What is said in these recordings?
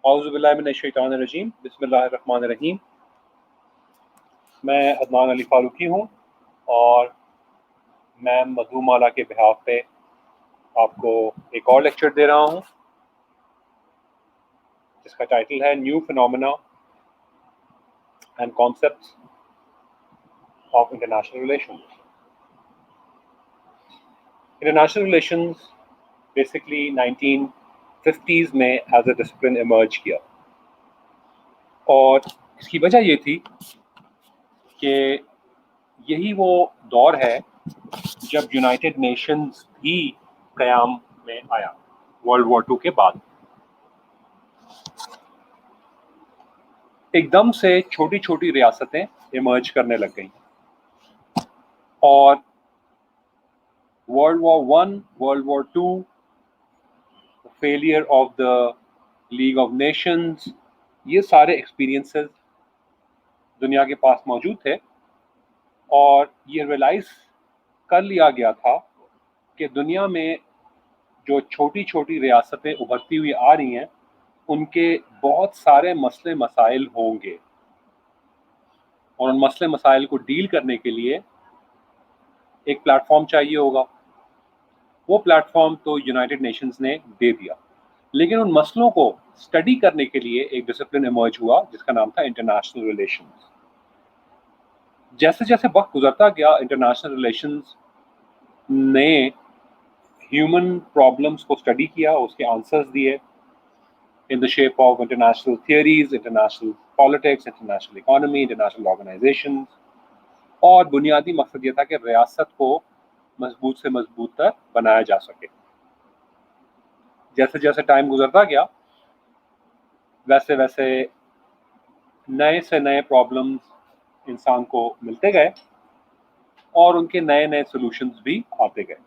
اعوذ باللہ من الشیطان الرجیم، بسم اللہ الرحمن الرحیم۔ میں عدنان علی فاروقی ہوں اور میں مدھو مالا کے بہاف پہ آپ کو ایک اور لیکچر دے رہا ہوں جس کا ٹائٹل ہے new phenomena and concepts of international relations. International relations basically 1950s میں ایز اے ڈسپلن ایمرج کیا، اور اس کی وجہ یہ تھی کہ یہی وہ دور ہے جب یونائٹڈ نیشنز بھی قیام میں آیا ورلڈ وار 2 کے بعد۔ ایک دم سے چھوٹی چھوٹی ریاستیں ایمرج کرنے لگ گئیں، اور world war 1، world war 2، failure of the league of nations, یہ سارے ایکسپیرینسز دنیا کے پاس موجود تھے، اور یہ ریئلائز کر لیا گیا تھا کہ دنیا میں جو چھوٹی چھوٹی ریاستیں ابھرتی ہوئی آ رہی ہیں ان کے بہت سارے مسئلے مسائل ہوں گے، اور ان مسئلے مسائل کو ڈیل کرنے کے لیے ایک پلیٹ فارم چاہیے ہوگا۔ وہ پلیٹ فارم تو یونائٹڈ نیشنز نے دے دیا، لیکن ان مسئلوں کو اسٹڈی کرنے کے لیے ایک ڈسپلن ایمرج ہوا جس کا نام تھا انٹرنیشنل ریلیشنز۔ جیسے جیسے وقت گزرتا گیا، انٹرنیشنل ریلیشنز نے ہیومن پرابلمس کو اسٹڈی کیا، اس کے آنسرز دیے in the shape of international theories, international politics, international economy, international organizations، اور بنیادی مقصد یہ تھا کہ ریاست کو مضبوط سے مضبوط تر بنایا جا سکے۔ جیسے جیسے ٹائم گزرتا گیا ویسے ویسے نئے سے نئے پرابلمز انسان کو ملتے گئے اور ان کے نئے نئے سولوشنز بھی آتے گئے۔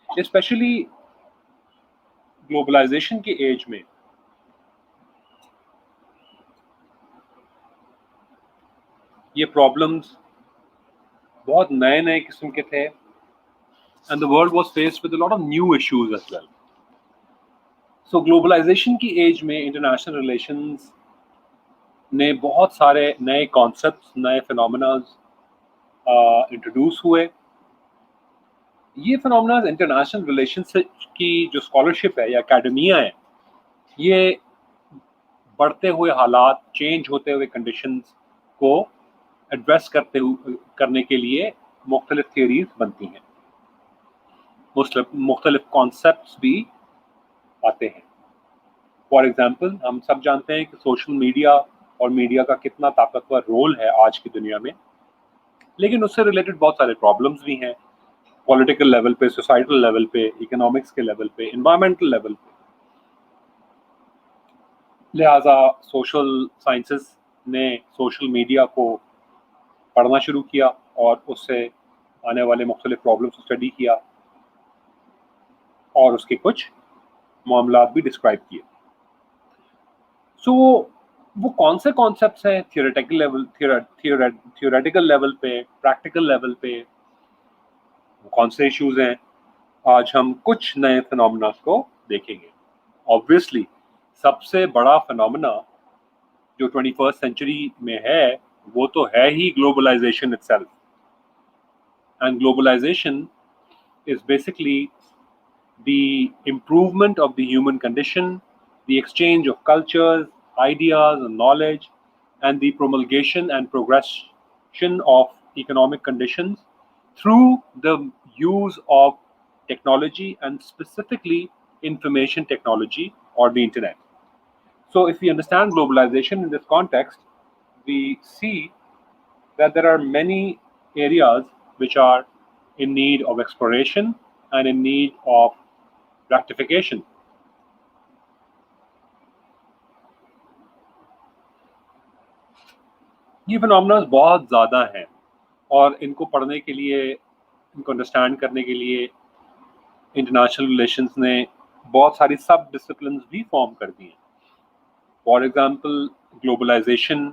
اسپیشلی گلوبلائزیشن کی ایج میں یہ پرابلمز بہت نئے نئے قسم کے تھے، and the world was faced with a lot of new issues as well. So globalization کی ایج میں انٹرنیشنل ریلیشنز نے بہت سارے نئے کانسیپٹس، نئے فینومیناز انٹروڈیوس ہوئے۔ یہ فینومیناز انٹرنیشنل ریلیشنز کی جو اسکالرشپ ہے یا اکیڈمیا ہے، یہ بڑھتے ہوئے حالات، چینج ہوتے ہوئے کنڈیشنز کو ایڈریس کرنے کے لیے مختلف تھیوریز بنتی ہیں، مختلف کانسیپٹس بھی آتے ہیں۔ فار ایگزامپل، ہم سب جانتے ہیں کہ سوشل میڈیا اور میڈیا کا کتنا طاقتور رول ہے آج کی دنیا میں، لیکن اس سے ریلیٹڈ بہت سارے پرابلمس بھی ہیں، پولیٹیکل لیول پہ، سوسائٹل لیول پہ، اکنامکس کے لیول پہ، انوائرمنٹل لیول پہ۔ لہٰذا سوشل سائنسز نے سوشل میڈیا کو پڑھنا شروع کیا اور اس سے آنے والے مختلف پرابلمس کو اسٹڈی کیا اور اس کے کچھ معاملات بھی ڈسکرائب کیے۔ سو وہ کون سے کانسیپٹس ہیں تھیوریٹیکل لیول پہ، پریکٹیکل لیول پہ، کون سے ایشوز ہیں، آج ہم کچھ نئے فینومیناز کو دیکھیں گے۔ آبویسلی سب سے بڑا فینومینا جو 21st سینچری میں ہے وہ تو ہے ہی globalisation itself, and globalisation is basically the improvement of the human condition, the exchange of cultures, ideas and knowledge, and the promulgation and progression of economic conditions through the use of technology, and specifically information technology or the internet. So if we understand globalization in this context, we see that there are many areas which are in need of exploration and in need of rectification. یہ فینومیناز بہت زیادہ ہیں، اور ان کو پڑھنے کے لیے، ان کو انڈرسٹینڈ کرنے کے لیے انٹرنیشنل ریلیشنز نے بہت ساری سب ڈسپلنز بھی فارم کر دی ہیں۔ فار ایگزامپل، گلوبلائزیشن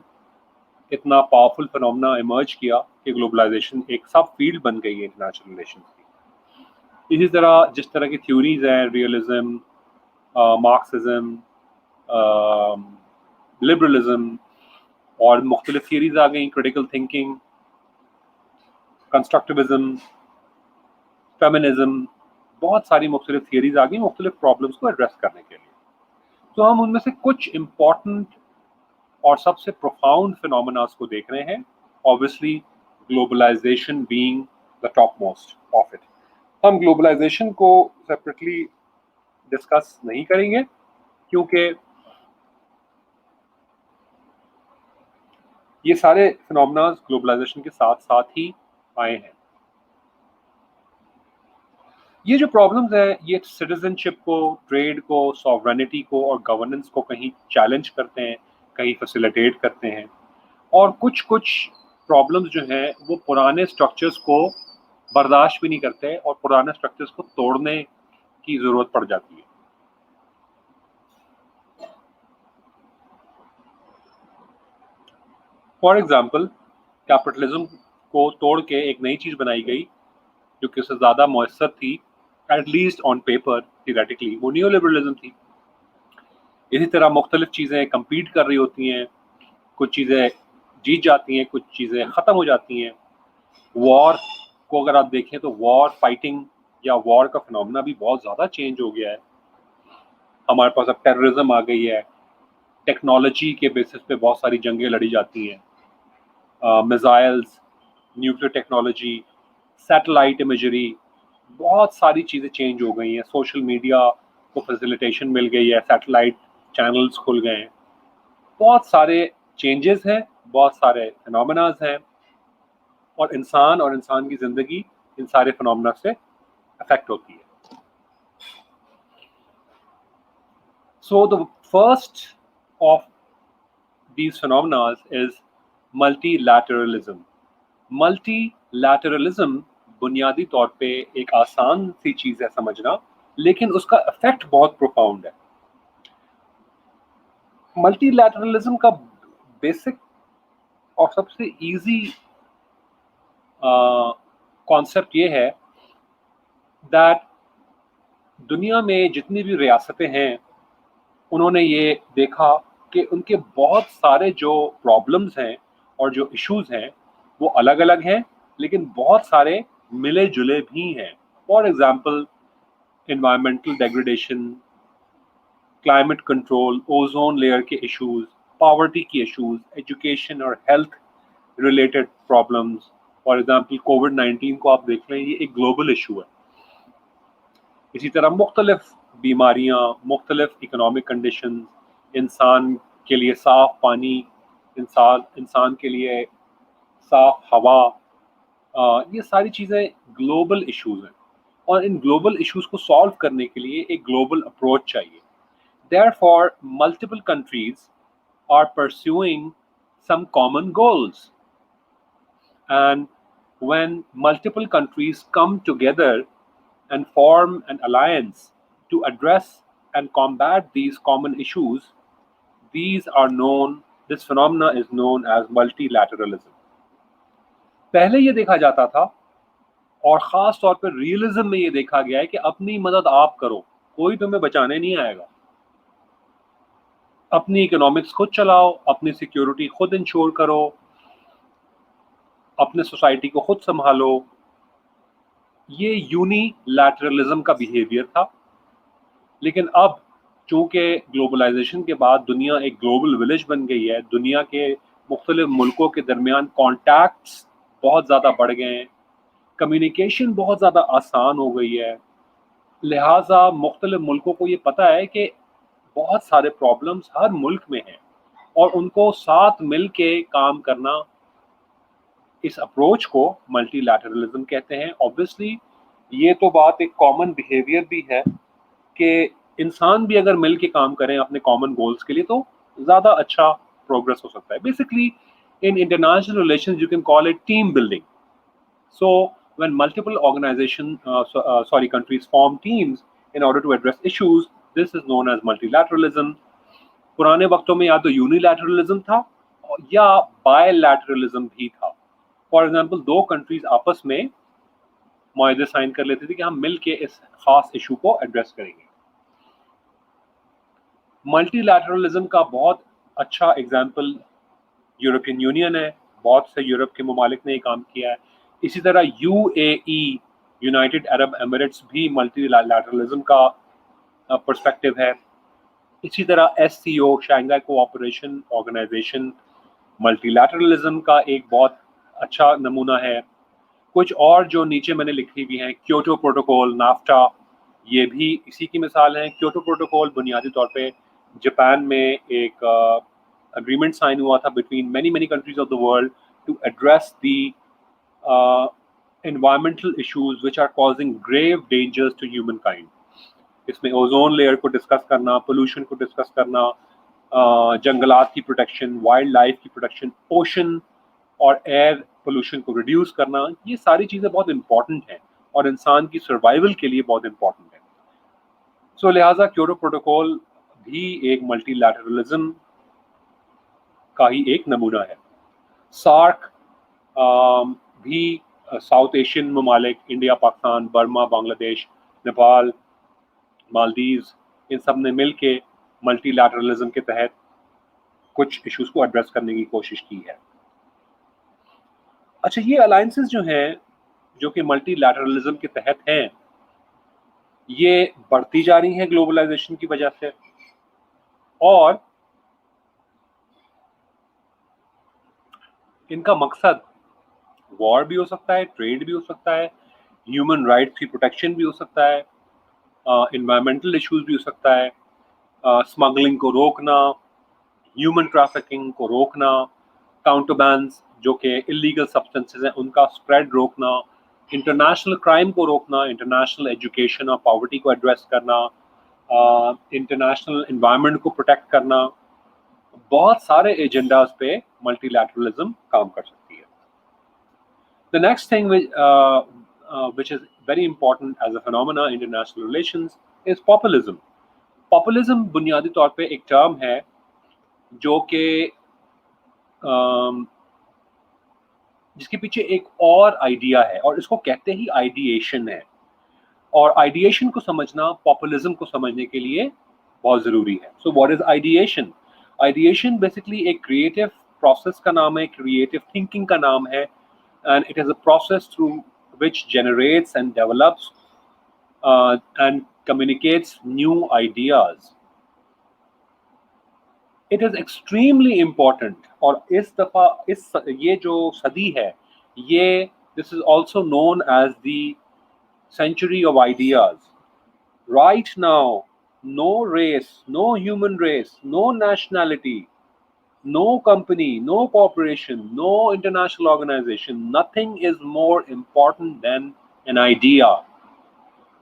اتنا پاورفل فینومینا ایمرج کیا کہ گلوبلائزیشن ایک سب فیلڈ بن گئی ہے انٹرنیشنل ریلیشنز کی۔ اسی طرح جس طرح کی تھیوریز ہیں، ریئلزم، مارکسزم، لبرلزم اور مختلف تھیوریز آ گئیں، کریٹیکل تھنکنگ، کنسٹرکٹیوزم، فیمنزم، بہت ساری مختلف تھیوریز آ گئیں مختلف پرابلمس کو ایڈریس کرنے کے لیے. تو ہم ان میں سے کچھ امپورٹنٹ اور سب سے پروفاؤنڈ فینومیناز کو دیکھ رہے ہیں. obviously globalization being the topmost of it. ہم گلوبلائزیشن کو سیپریٹلی ڈسکس نہیں کریں گے کیونکہ یہ سارے فینومیناز گلوبلائزیشن کے ساتھ ساتھ ہی آئے ہیں. یہ جو پرابلمز ہیں یہ سٹیزن شپ کو، ٹریڈ کو، ساورینٹی کو اور گورننس کو کہیں چیلنج کرتے ہیں، کہیں فیسیلیٹیٹ کرتے ہیں، اور کچھ پرابلمز جو ہیں وہ پرانے اسٹرکچرز کو برداشت بھی نہیں کرتے اور پرانے اسٹرکچرز کو توڑنے کی ضرورت پڑ جاتی ہے. فار ایگزامپل کیپٹلزم کو توڑ کے ایک نئی چیز بنائی گئی جو کہ اس سے زیادہ مؤثر تھی، at least on paper, theoretically, وہ نیو لبرلزم تھی. اسی طرح مختلف چیزیں کمپیٹ کر رہی ہوتی ہیں، کچھ چیزیں جیت جاتی ہیں، کچھ چیزیں ختم ہو جاتی ہیں. وار کو اگر آپ دیکھیں تو وار فائٹنگ یا وار کا فنومنا بھی بہت زیادہ چینج ہو گیا ہے. ہمارے پاس اب ٹیررزم آ گئی ہے، ٹیکنالوجی کے بیسس پہ بہت ساری جنگیں لڑی جاتی ہیں، missiles, nuclear technology, satellite imagery, بہت ساری چیزیں چینج ہو گئی ہیں. سوشل میڈیا کو فیسیلیٹیشن مل گئی ہے، سیٹلائٹ چینلز کھل گئے ہیں. بہت سارے چینجز ہیں، بہت سارے فینومیناز ہیں، اور انسان کی زندگی ان سارے فینومینا سے افیکٹ ہوتی ہے. So the first of these phenomena is multilateralism. Multilateralism بنیادی طور پہ ایک آسان سی چیز ہے سمجھنا، لیکن اس کا افیکٹ بہت پروفاؤنڈ ہے. ملٹی لیٹرلزم کا بیسک اور سب سے ایزی کانسیپٹ یہ ہے دیٹ دنیا میں جتنی بھی ریاستیں ہیں انہوں نے یہ دیکھا کہ ان کے بہت سارے جو پرابلمز ہیں اور جو ایشوز ہیں وہ الگ الگ ہیں، لیکن بہت سارے ملے جلے بھی ہیں. For example environmental degradation, climate control, ozone layer کے ایشوز، پاورٹی کی ایشوز، ایجوکیشن اور health related problems. For example COVID-19 کو آپ دیکھ لیں، یہ ایک گلوبل ایشو ہے. اسی طرح مختلف بیماریاں، مختلف اکنامک کنڈیشن، انسان کے لیے صاف پانی، انسان کے لیے صاف ہوا، یہ ساری چیزیں گلوبل ایشوز ہیں، اور ان گلوبل ایشوز کو سالو کرنے کے لیے ایک گلوبل اپروچ چاہیے. Therefore, multiple countries are pursuing some common goals. And when multiple countries come together and form an alliance to address and combat these common issues, this phenomena is known as multilateralism. پہلے یہ دیکھا جاتا تھا اور خاص طور پہ realism میں یہ دیکھا گیا ہے کہ اپنی مدد آپ کرو، کوئی تمہیں بچانے نہیں آئے گا. اپنی اکنامکس خود چلاؤ، اپنی سیکیورٹی خود انشور کرو، اپنے سوسائٹی کو خود سنبھالو. یہ یونی لیٹرلزم کا بیہیویئر تھا. لیکن اب چونکہ گلوبلائزیشن کے بعد دنیا ایک گلوبل ولیج بن گئی ہے، دنیا کے مختلف ملکوں کے درمیان کانٹیکٹس بہت زیادہ بڑھ گئے ہیں، کمیونیکیشن بہت زیادہ آسان ہو گئی ہے، لہٰذا مختلف ملکوں کو یہ پتہ ہے کہ بہت سارے پرابلمز ہر ملک میں ہیں اور ان کو ساتھ مل کے کام کرنا، اس اپروچ کو ملٹی لیٹرلزم کہتے ہیں. اوبویسلی یہ تو بات ایک کامن بیہیویئر بھی ہے کہ انسان بھی اگر مل کے کام کریں اپنے کامن گولز کے لیے تو زیادہ اچھا پروگرس ہو سکتا ہے. Basically in international relations you can call it team building. So when multiple countries form teams in order to address issues, this is known as multilateralism. پرانے وقتوں میں یا تو یونیلیٹرلزم تھا یا بائی لیٹرلزم بھی تھا. فار ایگزامپل دو کنٹریز آپس میں معاہدے سائن کر لیتے تھے کہ ہم مل کے اس خاص ایشو کو ایڈریس کریں گے. ملٹی لیٹرلزم کا بہت اچھا ایگزامپل یورپین یونین ہے، بہت سے یورپ کے ممالک نے یہ کام کیا ہے. اسی طرح U A E, united Arab Emirates بھی ملٹی لیٹرلزم کا پرسپیکٹو ہے. اسی طرح S C O, Shanghai cooperation organisation, multilateralism کا ایک بہت اچھا نمونہ ہے. کچھ اور جو نیچے میں نے لکھی ہوئی ہیں، کیوٹو پروٹوکول، نافٹا، یہ بھی اسی کی مثال ہیں. کیوٹو پروٹوکول بنیادی طور پہ جاپان میں ایک اگریمنٹ سائن ہوا تھا between many countries of the world to address the environmental issues which are causing grave dangers to humankind. اس میں اوزون لیئر کو ڈسکس کرنا، پولوشن کو ڈسکس کرنا، جنگلات کی پروٹیکشن، وائلڈ لائف کی پروٹیکشن، اوشن اور ایئر پولوشن کو ریڈیوس کرنا، یہ ساری چیزیں بہت امپورٹنٹ ہیں اور انسان کی سروائیول کے لیے بہت امپورٹنٹ ہے. سو لہٰذا کیوٹو پروٹوکول بھی ایک ملٹی لیٹرلزم کا ہی ایک نمونہ ہے. سارک بھی ساؤتھ ایشین ممالک، انڈیا، پاکستان، برما، بنگلہ دیش، نیپال، مالدیوز، ان سب نے مل کے ملٹی لیٹرلزم کے تحت کچھ ایشوز کو ایڈریس کرنے کی کوشش کی ہے. اچھا، یہ الائنسز جو ہیں جو کہ ملٹی لیٹرلزم کے تحت ہیں، یہ بڑھتی جا رہی ہیں گلوبلائزیشن کی وجہ سے، اور ان کا مقصد وار بھی ہو سکتا ہے، ٹریڈ بھی ہو سکتا ہے، ہیومن رائٹس کی پروٹیکشن بھی ہو سکتا ہے، انوائرمنٹل ایشوز بھی ہو سکتا ہے، اسمگلنگ کو روکنا، ہیومن ٹریفکنگ کو روکنا، کاؤنٹر بینس جو کہ اللیگل سبسٹنسز ہیں ان کا اسپریڈ روکنا، انٹرنیشنل کرائم کو روکنا، انٹرنیشنل ایجوکیشن اور پاورٹی کو ایڈریس کرنا، انٹرنیشنل انوائرمنٹ کو پروٹیکٹ کرنا. بہت سارے ایجنڈاز پہ ملٹی لیٹرلزم کام کر سکتی ہے. The next thing which is very important as a phenomena in international relations is populism. Populism بنیادی طور پہ ایک ٹرم ہے جو کہ جس کے پیچھے ایک اور آئیڈیا ہے، اور اس کو کہتے ہی آئیڈیشن ہے. اور آئیڈیشن کو سمجھنا پاپولزم کو سمجھنے کے لیے بہت ضروری ہے. So what is ideation? Ideation basically ایک کریٹو پروسیس کا نام ہے، کریٹو تھنکنگ کا نام ہے. And it is a process through which generates and develops and communicates new ideas. It is extremely important. اور اس دفعہ یہ جو صدی ہے، یہ this is also known as the century of ideas. Right now, no race, no human race, no nationality, no company, no corporation, no international organization, nothing is more important than an idea.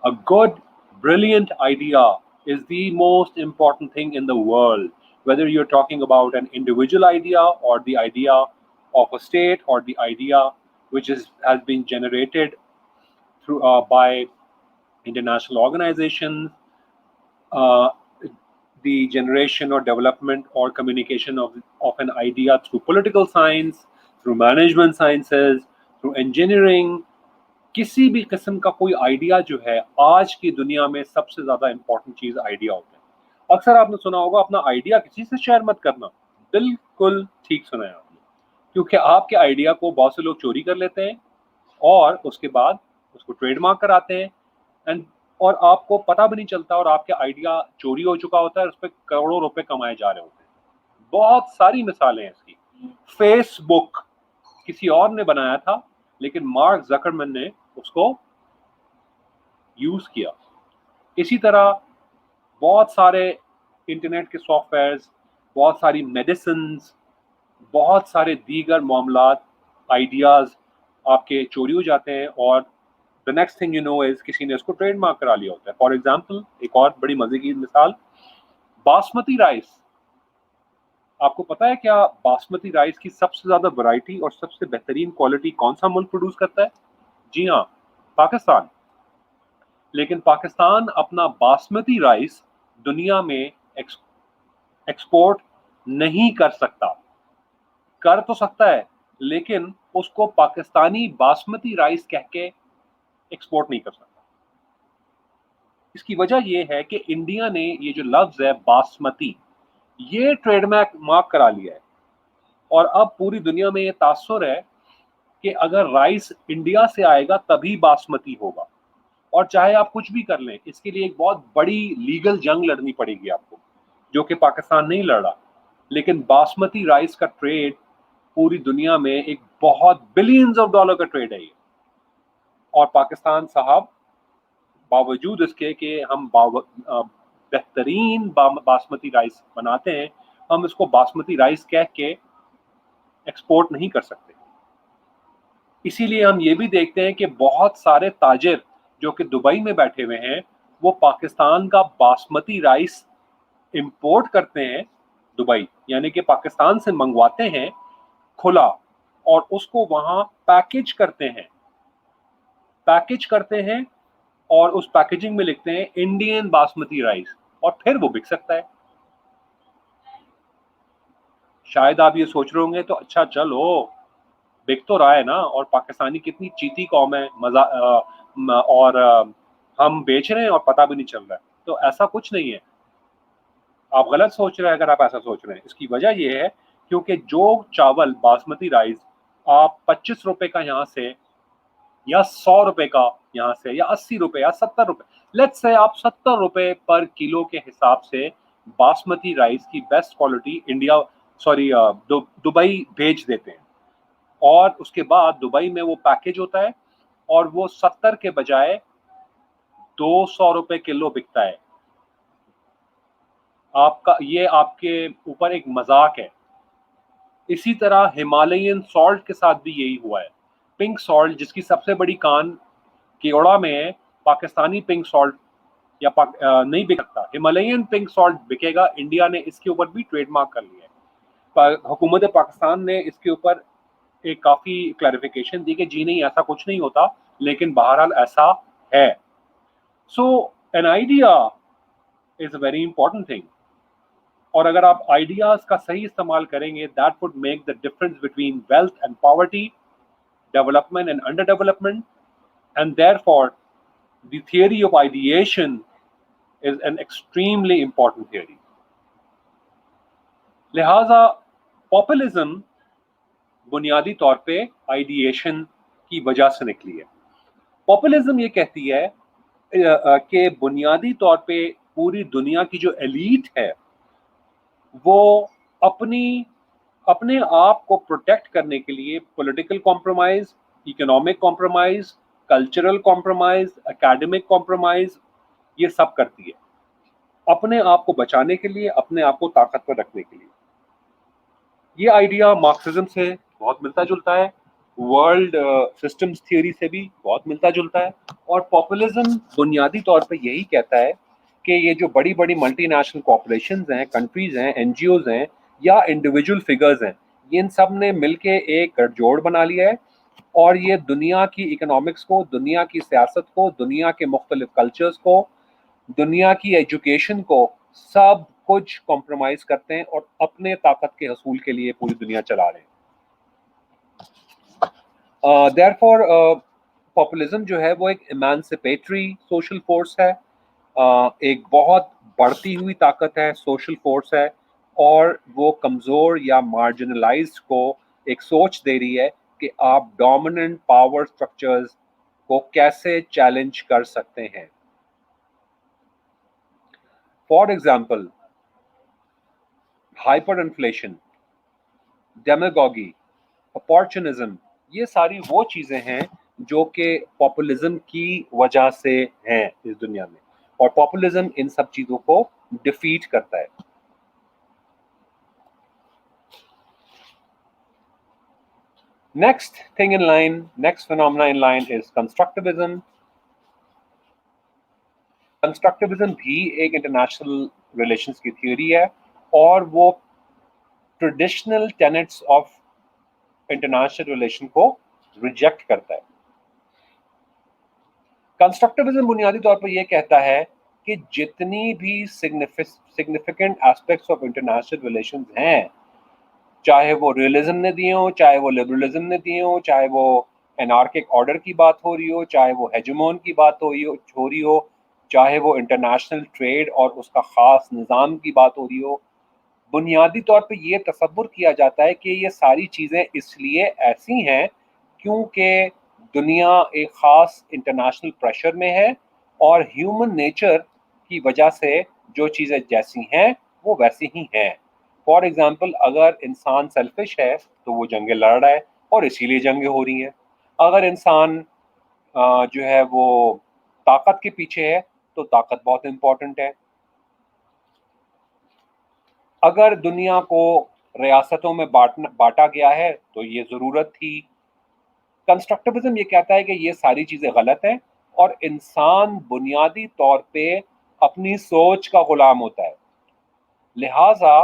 A good, brilliant idea is the most important thing in the world, whether you're talking about an individual idea or the idea of a state or the idea which has been generated through by international organizations, the generation or development or communication of an idea through political science, through management sciences, through engineering. کسی بھی قسم کا کوئی idea جو ہے آج کی دنیا میں سب سے زیادہ امپورٹنٹ چیز آئیڈیا ہوتا ہے. اکثر آپ نے سنا ہوگا اپنا آئیڈیا کسی سے شیئر مت کرنا. بالکل ٹھیک سنا ہے آپ نے، کیونکہ آپ کے آئیڈیا کو بہت سے لوگ چوری کر لیتے ہیں اور اس کے بعد اس کو ٹریڈ مارک کراتے ہیں، اور آپ کو پتہ بھی نہیں چلتا، اور آپ کے آئیڈیا چوری ہو چکا ہوتا ہے، اس پہ کروڑوں روپے کمائے جا رہے ہوتے ہیں. بہت ساری مثالیں ہیں اس کی. فیس بک کسی اور نے بنایا تھا لیکن مارک زکرمن نے اس کو یوز کیا. اسی طرح بہت سارے انٹرنیٹ کے سافٹ ویئرز، بہت ساری میڈیسنز، بہت سارے دیگر معاملات، آئیڈیاز آپ کے چوری ہو جاتے ہیں، اور the next thing you know is کسی نے اس کو ٹریڈ مارک کرا لیا ہوتا ہے. فار ایگزامپل، ایک اور بڑی مزے کی مثال، باسمتی رائس. آپ کو پتا ہے کیا باسمتی رائس کی سب سے زیادہ ورائٹی اور سب سے بہترین کوالٹی کون سا ملک پروڈیوس کرتا ہے؟ جی ہاں، پاکستان. لیکن پاکستان اپنا باسمتی رائس دنیا میں ایکسپورٹ نہیں کر سکتا. کر تو سکتا ہے لیکن اس کو پاکستانی باسمتی رائس کہہ کے ایکسپورٹ نہیں کر سکتا. اس کی وجہ یہ ہے کہ انڈیا نے یہ جو لفظ ہے باسمتی، یہ ٹریڈ مارک کرا لیا ہے، اور اب پوری دنیا میں یہ تاثر ہے کہ اگر رائس انڈیا سے آئے گا تبھی باسمتی ہوگا، اور چاہے آپ کچھ بھی کر لیں اس کے لیے ایک بہت بڑی لیگل جنگ لڑنی پڑے گی آپ کو، جو کہ پاکستان نہیں لڑ رہا، لیکن باسمتی رائس کا ٹریڈ پوری دنیا میں ایک بہت بلینز آف ڈالر کا ٹریڈ ہے یہ، اور پاکستان صاحب باوجود اس کے کہ ہم بہترین باسمتی رائس بناتے ہیں، ہم اس کو باسمتی رائس کہہ کے ایکسپورٹ نہیں کر سکتے۔ اسی لیے ہم یہ بھی دیکھتے ہیں کہ بہت سارے تاجر جو کہ دبئی میں بیٹھے ہوئے ہیں وہ پاکستان کا باسمتی رائس امپورٹ کرتے ہیں دبئی، یعنی کہ پاکستان سے منگواتے ہیں کھلا، اور اس کو وہاں پیکج کرتے ہیں اور اس پیکیجنگ میں لکھتے ہیں انڈین باسمتی رائس، اور پھر وہ بک سکتا ہے۔ شاید آپ یہ سوچ رہے ہوں گے تو اچھا چلو بک تو رہا ہے نا، اور پاکستانی کتنی چیتی قوم ہے، اور ہم بیچ رہے ہیں اور پتہ بھی نہیں چل رہا ہے، تو ایسا کچھ نہیں ہے، آپ غلط سوچ رہے ہیں اگر آپ ایسا سوچ رہے ہیں۔ اس کی وجہ یہ ہے کیونکہ جو چاول باسمتی رائس آپ 25 روپے کا یہاں سے، یا 100 روپے کا یہاں سے، یا 80 روپے یا 70 روپے، لیٹس سے آپ 70 روپے پر کلو کے حساب سے باسمتی رائس کی بیسٹ کوالٹی دبئی بھیج دیتے ہیں، اور اس کے بعد دبئی میں وہ پیکج ہوتا ہے اور وہ 70 کے بجائے 200 روپے کلو بکتا ہے۔ یہ آپ کے اوپر ایک مذاق ہے۔ اسی طرح ہمالیین سالٹ کے ساتھ بھی یہی ہوا ہے۔ پنک سالٹ جس کی سب سے بڑی کان کیوڑا میں ہے، پاکستانی پنک سالٹ نہیں بک سکتا، ہمالیین پنک سالٹ بکے گا۔ انڈیا نے اس کے اوپر بھی ٹریڈ مارک کر لیا ہے۔ حکومت پاکستان نے اس کے اوپر ایک کافی کلیریفیکیشن دی کہ جی نہیں ایسا کچھ نہیں ہوتا، لیکن بہرحال ایسا ہے۔ So an idea is a very important thing, اور اگر آپ آئیڈیاز کا صحیح استعمال کریں گے that would make the difference between wealth and poverty, development and underdevelopment, and therefore the theory of ideation is an extremely important theory۔ لہذا populism بنیادی طور پہ آئیڈیشن کی وجہ سے نکلی ہے۔ پاپولزم یہ کہتی ہے کہ بنیادی طور پہ پوری دنیا کی جو ایلیٹ ہے وہ اپنے آپ کو پروٹیکٹ کرنے کے لیے political compromise, economic compromise, cultural compromise, academic compromise, یہ سب کرتی ہے اپنے آپ کو بچانے کے لیے، اپنے آپ کو طاقتور رکھنے کے لیے۔ یہ آئیڈیا مارکسزم سے بہت ملتا جلتا ہے، ورلڈ سسٹمز تھیوری سے بھی بہت ملتا جلتا ہے، اور پاپولزم بنیادی طور پہ یہی کہتا ہے کہ یہ جو بڑی بڑی ملٹی نیشنل کارپوریشنز ہیں، کنٹریز ہیں، این جی اوز ہیں، یا انڈیویجول فگرز ہیں، یہ ان سب نے مل کے ایک گٹھ جوڑ بنا لیا ہے، اور یہ دنیا کی اکنامکس کو، دنیا کی سیاست کو، دنیا کے مختلف کلچرز کو، دنیا کی ایجوکیشن کو، سب کچھ کمپرومائز کرتے ہیں اور اپنے طاقت کے حصول کے لیے پوری دنیا چلا رہے ہیں۔ therefore پاپولزم جو ہے وہ ایک ایمانسپیٹری سوشل فورس ہے، ایک بہت بڑھتی ہوئی طاقت ہے، سوشل فورس ہے، اور وہ کمزور یا مارجنلائزڈ کو ایک سوچ دے رہی ہے کہ آپ ڈومیننٹ پاور سٹرکچرز کو کیسے چیلنج کر سکتے ہیں۔ فار ایگزامپل ہائپر انفلیشن، ڈیماگوگی، اپارچونزم، یہ ساری وہ چیزیں ہیں جو کہ پاپولزم کی وجہ سے ہیں اس دنیا میں، اور پاپولزم ان سب چیزوں کو ڈیفیٹ کرتا ہے۔ Next thing in line, next phenomena in line is constructivism. Constructivism بھی ایک انٹرنیشنل ریلیشنز کی تھیوری ہے، اور وہ traditional tenets of international relation کو ریجیکٹ کرتا ہے۔ کنسٹرکٹیوزم بنیادی طور پر یہ کہتا ہے کہ جتنی بھی significant aspects of international relations ہیں، چاہے وہ ریئلزم نے دیے ہوں، چاہے وہ لبرلزم نے دیے ہوں، چاہے وہ انارکک آرڈر کی بات ہو رہی ہو، چاہے وہ ہیجمون کی بات ہو رہی ہو، چاہے وہ انٹرنیشنل ٹریڈ اور اس کا خاص نظام کی بات ہو رہی ہو، بنیادی طور پہ یہ تصور کیا جاتا ہے کہ یہ ساری چیزیں اس لیے ایسی ہیں کیونکہ دنیا ایک خاص انٹرنیشنل پریشر میں ہے، اور ہیومن نیچر کی وجہ سے جو چیزیں جیسی ہیں وہ ویسی ہی ہیں۔ فار ایگزامپل، اگر انسان سیلفش ہے تو وہ جنگیں لڑ رہا ہے اور اسی لیے جنگیں ہو رہی ہیں۔ اگر انسان جو ہے وہ طاقت کے پیچھے ہے تو طاقت بہت امپورٹنٹ ہے۔ اگر دنیا کو ریاستوں میں بانٹا گیا ہے تو یہ ضرورت تھی۔ کنسٹرکٹیوزم یہ کہتا ہے کہ یہ ساری چیزیں غلط ہیں اور انسان بنیادی طور پہ اپنی سوچ کا غلام ہوتا ہے۔ لہٰذا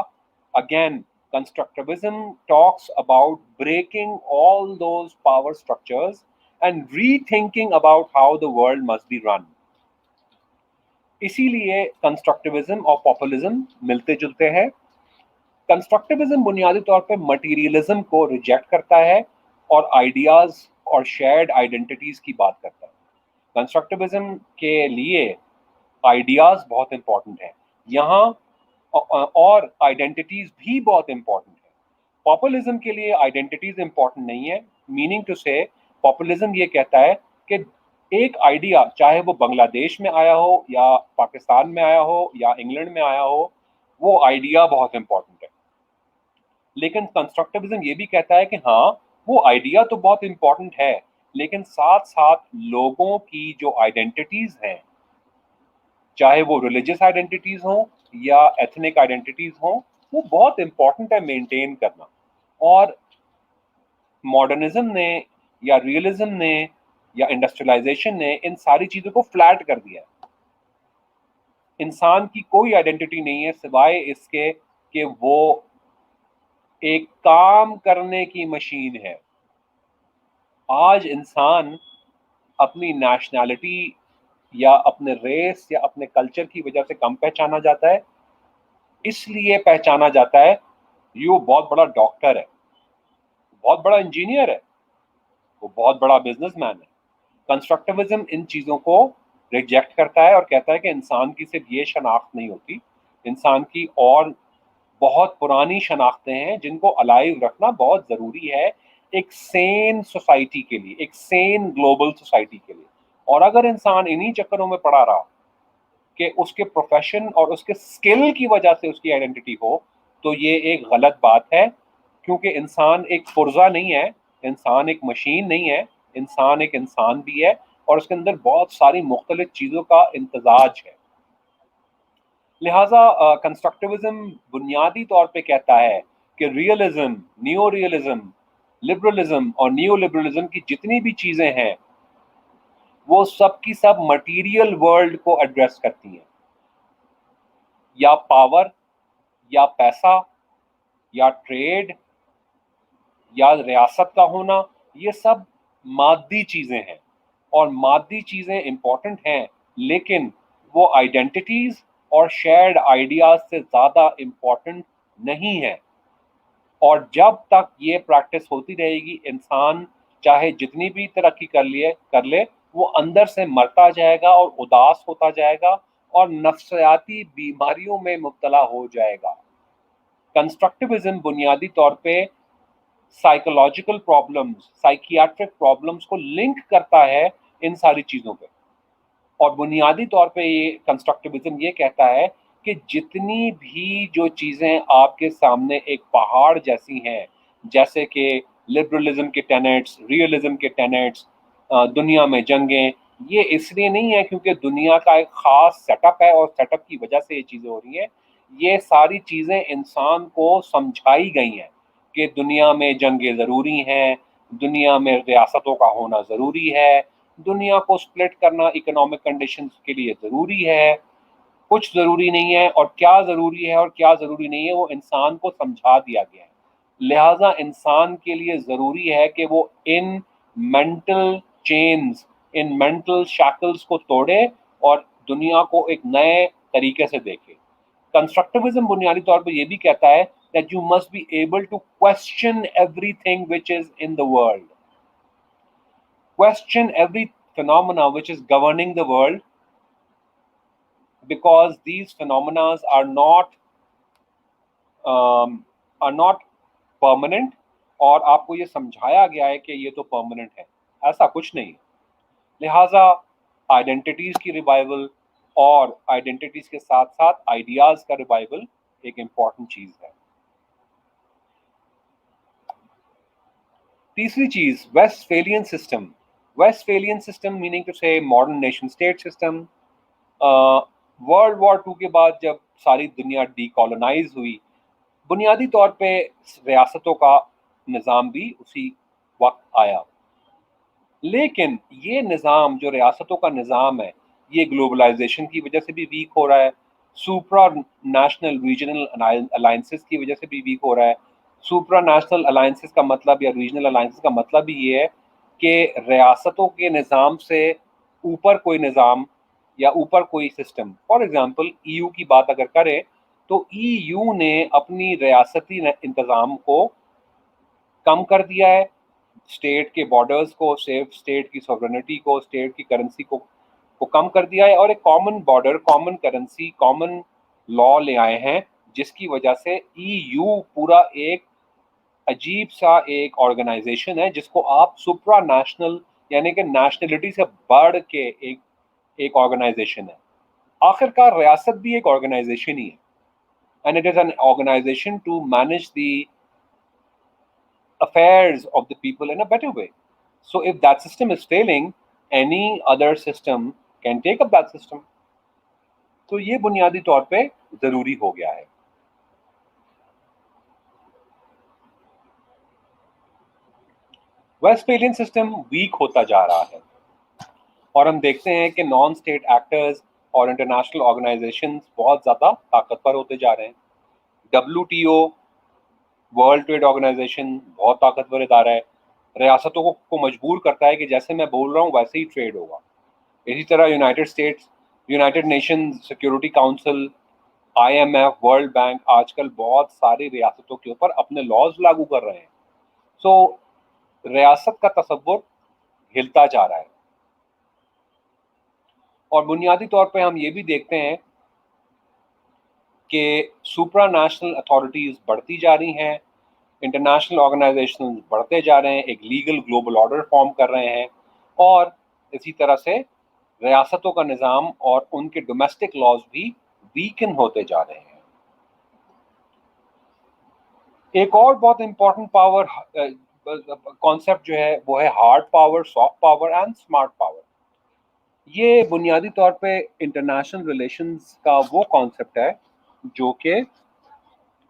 again constructivism talks about breaking all those power structures and rethinking about how the world must be run. اسی لیے کنسٹرکٹیوزم اور پاپولزم ملتے جلتے ہیں۔ کنسٹرکٹیوزم بنیادی طور پہ مٹیریلزم کو ریجیکٹ کرتا ہے اور آئیڈیاز اور شیئرڈ آئیڈینٹیٹیز کی بات کرتا ہے۔ کنسٹرکٹیوزم کے لیے آئیڈیاز بہت امپورٹنٹ ہیں یہاں، اور آئیڈینٹیٹیز بھی بہت امپورٹنٹ ہیں۔ پاپولزم کے لیے آئیڈینٹیٹیز امپورٹنٹ نہیں ہے، میننگ ٹو سے پاپولزم یہ کہتا ہے کہ ایک آئیڈیا چاہے وہ بنگلہ دیش میں آیا ہو یا پاکستان میں آیا ہو یا انگلینڈ میں آیا ہو، وہ آئیڈیا بہت امپورٹنٹ ہے۔ لیکن کنسٹرکٹیوزم یہ بھی کہتا ہے کہ ہاں وہ آئیڈیا تو بہت امپورٹنٹ ہے، لیکن ساتھ ساتھ لوگوں کی جو آئیڈینٹیٹیز ہیں، چاہے وہ ریلیجس آئیڈینٹیٹیز ہوں یا ایتھنک آئیڈینٹیٹیز ہوں، وہ بہت امپورٹنٹ ہے مینٹین کرنا۔ اور ماڈرنزم نے یا ریئلزم نے یا انڈسٹریلائزیشن نے ان ساری چیزوں کو فلیٹ کر دیا ہے۔ انسان کی کوئی آئیڈینٹی نہیں ہے سوائے اس کے کہ وہ ایک کام کرنے کی مشین ہے۔ آج انسان اپنی نیشنلٹی یا اپنے ریس یا اپنے کلچر کی وجہ سے کم پہچانا جاتا ہے، اس لیے پہچانا جاتا ہے یہ وہ بہت بڑا ڈاکٹر ہے، بہت بڑا انجینئر ہے، وہ بہت بڑا بزنس مین ہے۔ کنسٹرکٹیوزم ان چیزوں کو ریجیکٹ کرتا ہے اور کہتا ہے کہ انسان کی صرف یہ شناخت نہیں ہوتی، انسان کی اور بہت پرانی شناختیں ہیں جن کو الائیو رکھنا بہت ضروری ہے ایک سین سوسائٹی کے لیے، ایک سین گلوبل سوسائٹی کے لیے۔ اور اگر انسان انہی چکروں میں پڑا رہا کہ اس کے پروفیشن اور اس کے سکل کی وجہ سے اس کی آئیڈینٹی ہو، تو یہ ایک غلط بات ہے، کیونکہ انسان ایک پرزہ نہیں ہے، انسان ایک مشین نہیں ہے، انسان ایک انسان بھی ہے اور اس کے اندر بہت ساری مختلف چیزوں کا امتزاج ہے۔ لہٰذا کنسٹرکٹیوزم بنیادی طور پہ کہتا ہے کہ ریئلزم، نیو ریئلزم، لبرلزم اور نیو لبرلزم کی جتنی بھی چیزیں ہیں وہ سب کی سب مٹیریل ورلڈ کو ایڈریس کرتی ہیں۔ یا پاور، یا پیسہ، یا ٹریڈ، یا ریاست کا ہونا، یہ سب مادی چیزیں ہیں، اور مادی چیزیں امپورٹنٹ ہیں، لیکن وہ آئیڈینٹیٹیز اور شیئرڈ آئیڈیاز سے زیادہ امپورٹنٹ نہیں ہیں۔ اور جب تک یہ پریکٹس ہوتی رہے گی، انسان چاہے جتنی بھی ترقی کر لے وہ اندر سے مرتا جائے گا اور اداس ہوتا جائے گا اور نفسیاتی بیماریوں میں مبتلا ہو جائے گا۔ کنسٹرکٹیوزم بنیادی طور پہ سائیکولوجیکل پرابلمز، سائیکیاٹرک پرابلمز کو لنک کرتا ہے ان ساری چیزوں پہ۔ اور بنیادی طور پہ یہ کنسٹرکٹیوزم یہ کہتا ہے کہ جتنی بھی جو چیزیں آپ کے سامنے ایک پہاڑ جیسی ہیں، جیسے کہ لبرلزم کے ٹینٹس، ریئلزم کے ٹینٹس، دنیا میں جنگیں، یہ اس لیے نہیں ہے کیونکہ دنیا کا ایک خاص سیٹ اپ ہے اور سیٹ اپ کی وجہ سے یہ چیزیں ہو رہی ہیں۔ یہ ساری چیزیں انسان کو سمجھائی گئی ہیں کہ دنیا میں جنگیں ضروری ہیں، دنیا میں ریاستوں کا ہونا ضروری ہے، دنیا کو سپلٹ کرنا اکنامک کنڈیشنز کے لیے ضروری ہے۔ کچھ ضروری نہیں ہے، اور کیا ضروری ہے اور کیا ضروری نہیں ہے وہ انسان کو سمجھا دیا گیا ہے۔ لہٰذا انسان کے لیے ضروری ہے کہ وہ in mental chains, in mental shackles کو توڑے اور دنیا کو ایک نئے طریقے سے دیکھے۔ کنسٹرکٹیوزم بنیادی طور پہ یہ بھی کہتا ہے that you must be able to question everything which is in the world. Question every phenomena which is governing the world because these phenomena are not permanent, اور آپ کو یہ سمجھایا گیا ہے کہ یہ تو پرماننٹ ہے. ایسا کچھ نہیں. لہٰذا آئیڈینٹیٹیز کی ریوائول اور آئیڈینٹیٹیز کے ساتھ ساتھ آئیڈیاز کا ریوائول ایک امپورٹنٹ چیز ہے. تیسری چیز Westphalian system. Westphalian system meaning to say modern nation state system. World war two کے بعد جب ساری دنیا ڈی کالونائز ہوئی، بنیادی طور پہ ریاستوں کا نظام بھی اسی وقت آیا. لیکن یہ نظام جو ریاستوں کا نظام ہے یہ گلوبلائزیشن کی وجہ سے بھی ویک ہو رہا ہے، سپرا نیشنل ریجنل الائنسز کی وجہ سے بھی ویک ہو رہا ہے. سپرا نیشنل الائنسز کا مطلب یا ریجنل الائنسز کا مطلب بھی یہ ہے کہ ریاستوں کے نظام سے اوپر کوئی نظام یا اوپر کوئی system. For example E U کی بات اگر کریں تو ای یو نے اپنی ریاستی انتظام کو کم کر دیا ہے، اسٹیٹ کے بارڈرز کو، اسٹیٹ کی سوورنٹی کو، اسٹیٹ کی کرنسی کو کم کر دیا ہے، اور ایک common border, common currency, common law لے آئے ہیں، جس کی وجہ سے ای یو پورا ایک عجیب سا ایک آرگنائزیشن ہے جس کو آپ سپرا نیشنل یعنی کہ نیشنلٹی سے بڑھ کے ایک آرگنائزیشن ہے. آخر کار ریاست بھی ایک آرگنائزیشن ہی ہے، and it is an organisation to manage the affairs of the people in a better way. So if that system is failing, any other system can take up that system. تو یہ بنیادی طور پہ ضروری ہو گیا ہے. ویسٹفیلین سسٹم ویک ہوتا جا رہا ہے اور ہم دیکھتے ہیں کہ نان اسٹیٹ ایکٹرز اور انٹرنیشنل آرگنائزیشنز بہت زیادہ طاقتور ہوتے جا رہے ہیں. WTO ورلڈ ٹریڈ آرگنائزیشن بہت طاقتور ادارہ ہے، ریاستوں کو مجبور کرتا ہے کہ جیسے میں بول رہا ہوں ویسے ہی ٹریڈ ہوگا. اسی طرح United nation security council, IMF، world bank آج کل بہت ساری ریاستوں کے اوپر اپنے لاز لاگو کر رہے ہیں. سو ریاست کا تصور ہلتا جا رہا ہے. اور بنیادی طور پہ ہم یہ بھی دیکھتے ہیں کہ سپرا نیشنل اتھارٹیز بڑھتی جا رہی ہیں، انٹرنیشنل آرگنائزیشن بڑھتے جا رہے ہیں، ایک لیگل گلوبل آرڈر فارم کر رہے ہیں، اور اسی طرح سے ریاستوں کا نظام اور ان کے ڈومیسٹک لاز بھی ویکن ہوتے جا رہے ہیں. ایک اور بہت امپورٹنٹ پاور کانسیپٹ جو ہے وہ ہے hard power, soft power and smart power. یہ بنیادی طور پہ انٹرنیشنل ریلیشنز کا وہ کانسیپٹ ہے جو کہ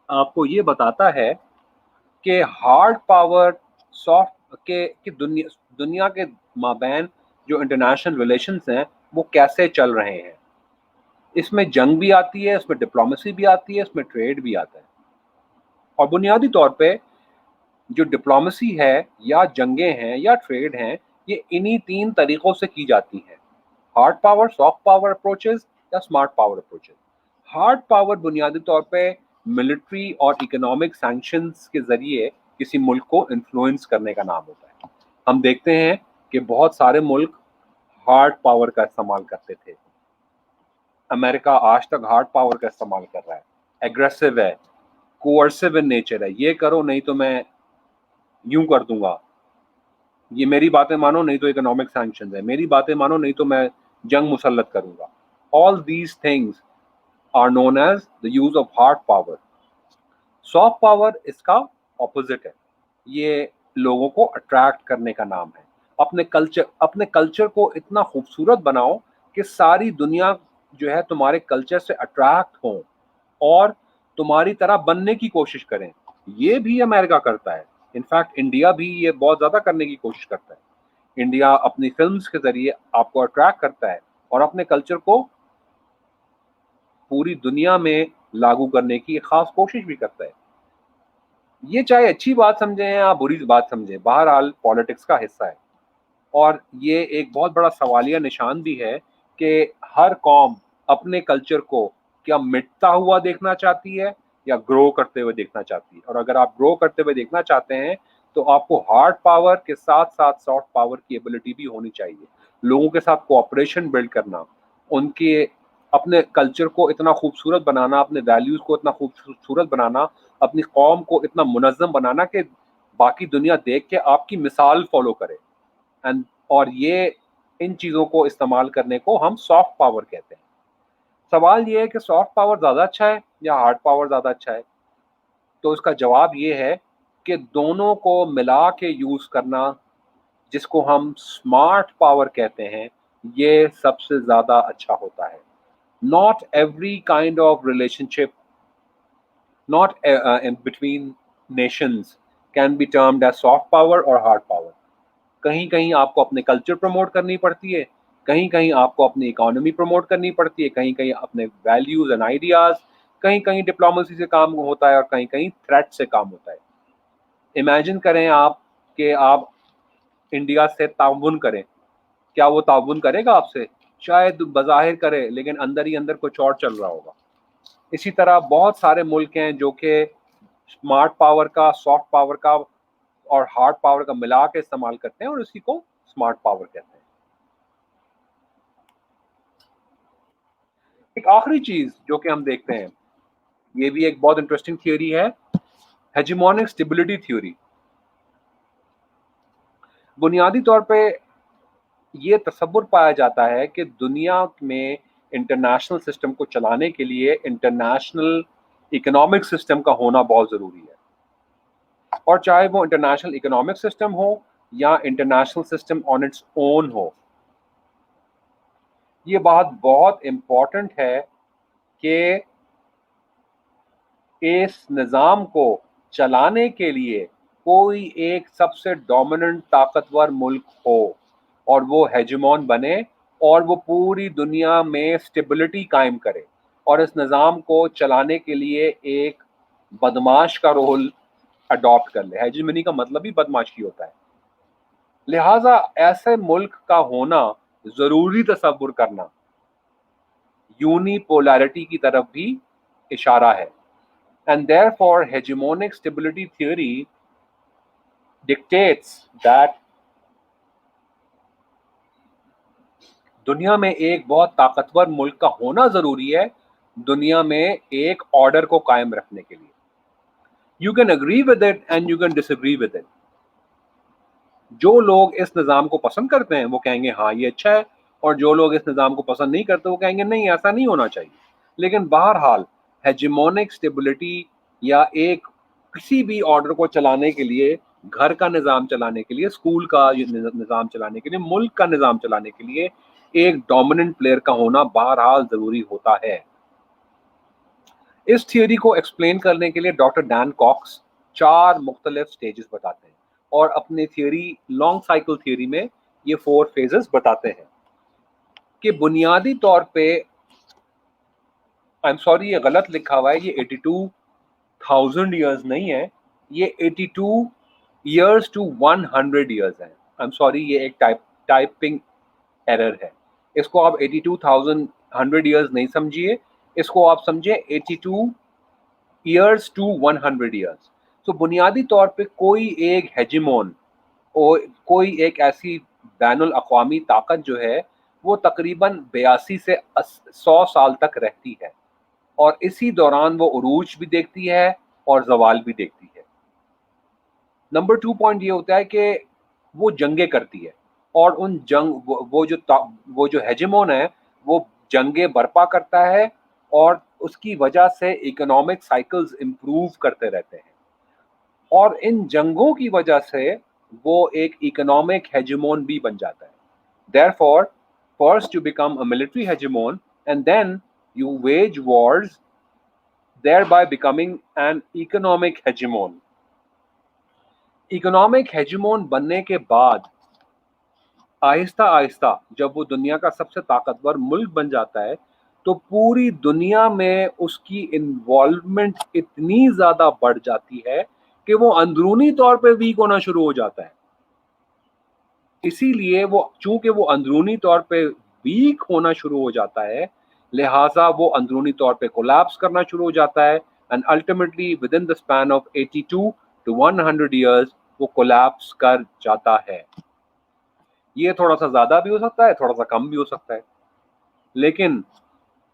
آپ کو یہ بتاتا ہے کہ ہارڈ پاور، سافٹ کہ دنیا کے مابین جو انٹرنیشنل ریلیشنز ہیں وہ کیسے چل رہے ہیں. اس میں جنگ بھی آتی ہے، اس میں ڈپلومیسی بھی آتی ہے، اس میں ٹریڈ بھی آتا ہے. اور بنیادی طور پہ جو ڈپلومیسی ہے یا جنگیں ہیں یا ٹریڈ ہیں یہ انہی 3 طریقوں سے کی جاتی ہیں: hard power, soft power approaches یا smart power approaches. Hard power بنیادی طور پہ ملٹری اور اکنامک سینکشنز کے ذریعے کسی ملک کو انفلوئنس کرنے کا نام ہوتا ہے. ہم دیکھتے ہیں کہ بہت سارے ملک ہارڈ پاور کا استعمال کرتے تھے. امریکہ آج تک ہارڈ پاور کا استعمال کر رہا ہے، ایگریسو ہے، کوورسو ان نیچر ہے، یہ کرو نہیں تو میں یوں کر دوں گا، یہ میری باتیں مانو نہیں تو اکنامک سینکشنز ہے، میری باتیں مانو نہیں تو میں جنگ مسلط کروں گا. All these things are known as the use of hard power. Soft power اس کا اپوزٹ ہے، یہ لوگوں کو اٹریکٹ کرنے کا نام ہے. اپنے کلچر کو اتنا خوبصورت بناؤ کہ ساری دنیا جو ہے تمہارے کلچر سے اٹریکٹ ہوں اور تمہاری طرح بننے کی کوشش کریں. یہ بھی امریکہ کرتا ہے، انفیکٹ انڈیا بھی یہ بہت زیادہ کرنے کی کوشش کرتا ہے. انڈیا اپنی فلمز کے ذریعے آپ کو اٹریکٹ کرتا ہے اور اپنے کلچر کو پوری دنیا میں لاگو کرنے کی خاص کوشش بھی کرتا ہے. یہ چاہے اچھی بات سمجھیں یا بری بات سمجھیں، بہرحال پالیٹکس کا حصہ ہے. اور یہ ایک بہت بڑا سوالیہ نشان بھی ہے کہ ہر قوم اپنے کلچر کو کیا مٹتا ہوا دیکھنا چاہتی ہے یا گرو کرتے ہوئے دیکھنا چاہتی ہے. اور اگر آپ گرو کرتے ہوئے دیکھنا چاہتے ہیں تو آپ کو ہارڈ پاور کے ساتھ ساتھ سافٹ پاور کی ایبلٹی بھی ہونی چاہیے. لوگوں کے ساتھ کوآپریشن بلڈ کرنا، ان کے اپنے کلچر کو اتنا خوبصورت بنانا، اپنے ویلیوز کو اتنا خوبصورت بنانا، اپنی قوم کو اتنا منظم بنانا کہ باقی دنیا دیکھ کے آپ کی مثال فالو کرے. اور یہ ان چیزوں کو استعمال کرنے کو ہم سافٹ پاور کہتے ہیں. سوال یہ ہے کہ سافٹ پاور زیادہ اچھا ہے یا ہارڈ پاور زیادہ اچھا ہے؟ تو اس کا جواب یہ ہے کہ دونوں کو ملا کے یوز کرنا، جس کو ہم اسمارٹ پاور کہتے ہیں، یہ سب سے زیادہ اچھا ہوتا ہے. Not every kind of relationship, not between nations, can be termed as soft power or hard power. کہیں کہیں آپ کو اپنے کلچر پروموٹ کرنی پڑتی ہے، کہیں کہیں آپ کو اپنی اکانومی پروموٹ کرنی پڑتی ہے، کہیں کہیں اپنے ویلیوز اینڈ آئیڈیاز، کہیں کہیں ڈپلومیسی سے کام ہوتا ہے اور کہیں کہیں تھریٹ سے کام ہوتا ہے. امیجن کریں آپ کہ آپ انڈیا سے تعاون کریں، کیا وہ تعاون کرے گا آپ سے؟ شاید بظاہر کرے لیکن اندر ہی اندر کچھ اور چل رہا ہوگا. اسی طرح بہت سارے ملک ہیں جو کہ اسمارٹ پاور کا، سافٹ پاور کا اور ہارڈ پاور کا ملا کے استعمال کرتے ہیں اور اسی کو اسمارٹ پاور کہتے ہیں. ایک آخری چیز جو کہ ہم دیکھتے ہیں، یہ بھی ایک بہت انٹرسٹنگ تھیوری ہے، ہیجیمونک اسٹیبلٹی تھیوری. بنیادی طور پہ یہ تصور پایا جاتا ہے کہ دنیا میں انٹرنیشنل سسٹم کو چلانے کے لیے انٹرنیشنل اکنامک سسٹم کا ہونا بہت ضروری ہے. اور چاہے وہ انٹرنیشنل اکنامک سسٹم ہو یا international system on its own ہو، یہ بات بہت امپورٹنٹ ہے کہ اس نظام کو چلانے کے لیے کوئی ایک سب سے ڈومیننٹ طاقتور ملک ہو اور وہ ہیجمون بنے اور وہ پوری دنیا میں اسٹیبلٹی قائم کرے اور اس نظام کو چلانے کے لیے ایک بدماش کا رول اڈاپٹ کر لے. ہیجمنی کا مطلب ہی بدماشی ہوتا ہے. لہذا ایسے ملک کا ہونا ضروری تصور کرنا یونی پولیرٹی کی طرف بھی اشارہ ہے. And therefore, hegemonic stability theory dictates that دنیا میں ایک بہت طاقتور ملک کا ہونا ضروری ہے دنیا میں ایک آرڈر کو قائم رکھنے کے لیے. You can agree with it and you can disagree with it. جو لوگ اس نظام کو پسند کرتے ہیں وہ کہیں گے ہاں یہ اچھا ہے، اور جو لوگ اس نظام کو پسند نہیں کرتے وہ کہیں گے نہیں ایسا نہیں ہونا چاہیے. لیکن بہرحال ہیجیمونک اسٹیبلٹی یا ایک کسی بھی آرڈر کو چلانے کے لیے، گھر کا نظام چلانے کے لیے، اسکول کا نظام چلانے کے لیے، ملک کا نظام چلانے کے لیے ایک ڈومیننٹ پلیئر کا ہونا بہرحال ضروری ہوتا ہے. اس تھیوری کو ایکسپلین کرنے کے لیے ڈاکٹر ڈان کاکس 4 مختلف سٹیجز بتاتے ہیں اور اپنی تھیوری لانگ سائیکل تھیوری میں یہ 4 فیزز بتاتے ہیں کہ بنیادی طور پہ یہ غلط لکھا ہوا ہے، یہ 82,000 ایئرز نہیں ہے، یہ 82 ایئرز ٹو 100 ایئرز ہیں. یہ ایک ٹائپنگ ایرر ہے. اس کو آپ 82,100 ایئرز نہیں سمجھیے، اس کو آپ سمجھیں 82 ایئرز ٹو 100 ایئرز. تو بنیادی طور پہ کوئی ایک ہیجیمون، کوئی ایک ایسی بین الاقوامی طاقت جو ہے وہ تقریباً 82 سے 100 سال تک رہتی ہے، اور اسی دوران وہ عروج بھی دیکھتی ہے اور زوال بھی دیکھتی ہے. نمبر 2 پوائنٹ یہ ہوتا ہے کہ وہ جنگیں کرتی ہے، اور ان جنگ وہ جو ہیجیمون ہے وہ جنگیں برپا کرتا ہے اور اس کی وجہ سے اکنامک سائیکلز امپروو کرتے رہتے ہیں، اور ان جنگوں کی وجہ سے وہ ایک اکنامک ہیجیمون بھی بن جاتا ہے. Therefore, first you become a military hegemon and then you wage wars, thereby becoming an economic hegemon. Economic hegemon بننے کے بعد آہستہ آہستہ جب وہ دنیا کا سب سے طاقتور ملک بن جاتا ہے تو پوری دنیا میں اس کی انوالومنٹ اتنی زیادہ بڑھ جاتی ہے کہ وہ اندرونی طور پہ ویک ہونا شروع ہو جاتا ہے. اسی لیے چونکہ وہ اندرونی طور پہ ویک ہونا شروع ہو جاتا ہے، لہٰذا وہ اندرونی طور پہ کولیپس کرنا شروع ہو جاتا ہے، and ultimately within the span of 82 to 100 years وہ کولیپس کر جاتا ہے. یہ تھوڑا سا زیادہ بھی ہو سکتا ہے، تھوڑا سا کم بھی ہو سکتا ہے، لیکن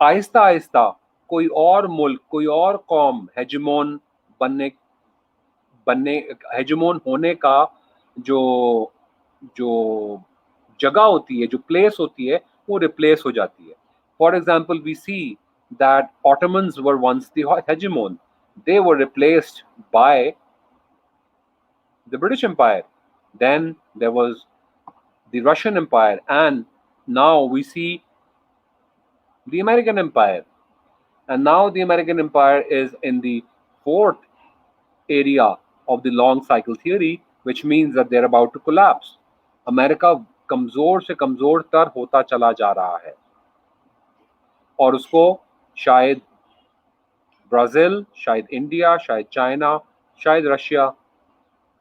آہستہ آہستہ کوئی اور ملک، کوئی اور قوم بننے ہیجمون ہونے کا جو جو جگہ ہوتی ہے، جو پلیس ہوتی ہے، وہ ریپلیس ہو جاتی ہے. For example we see that Ottomans were once the hegemon. They were replaced by the British Empire. Then there was the Russian Empire, and now we see the American Empire. And now the American Empire is in the fourth area of the long cycle theory, which means that they're about to collapse. امریکہ کمزور سے کمزور تر ہوتا چلا جا رہا ہے، اور اس کو شاید برازیل، شاید انڈیا، شاید چائنا، شاید رشیا،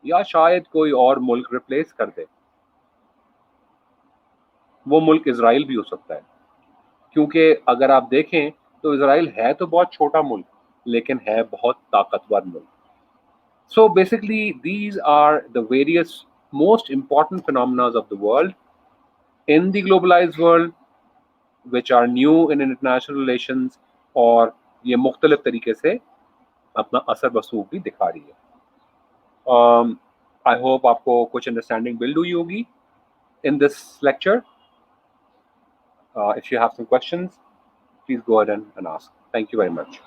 یا شاید کوئی اور ملک ریپلیس کر دے. وہ ملک اسرائیل بھی ہو سکتا ہے، کیونکہ اگر آپ دیکھیں تو اسرائیل ہے تو بہت چھوٹا ملک، لیکن ہے بہت طاقتور ملک. So basically these are the various most important phenomena of the world in the globalized world which are new in international relations، اور یہ مختلف طریقے سے اپنا اثر رسوخ بھی دکھا رہی ہے. I hope آپ کو کچھ انڈرسٹینڈنگ بلڈ ہوئی ہوگی in this lecture. If you have some questions, please go ahead and ask. Thank you very much.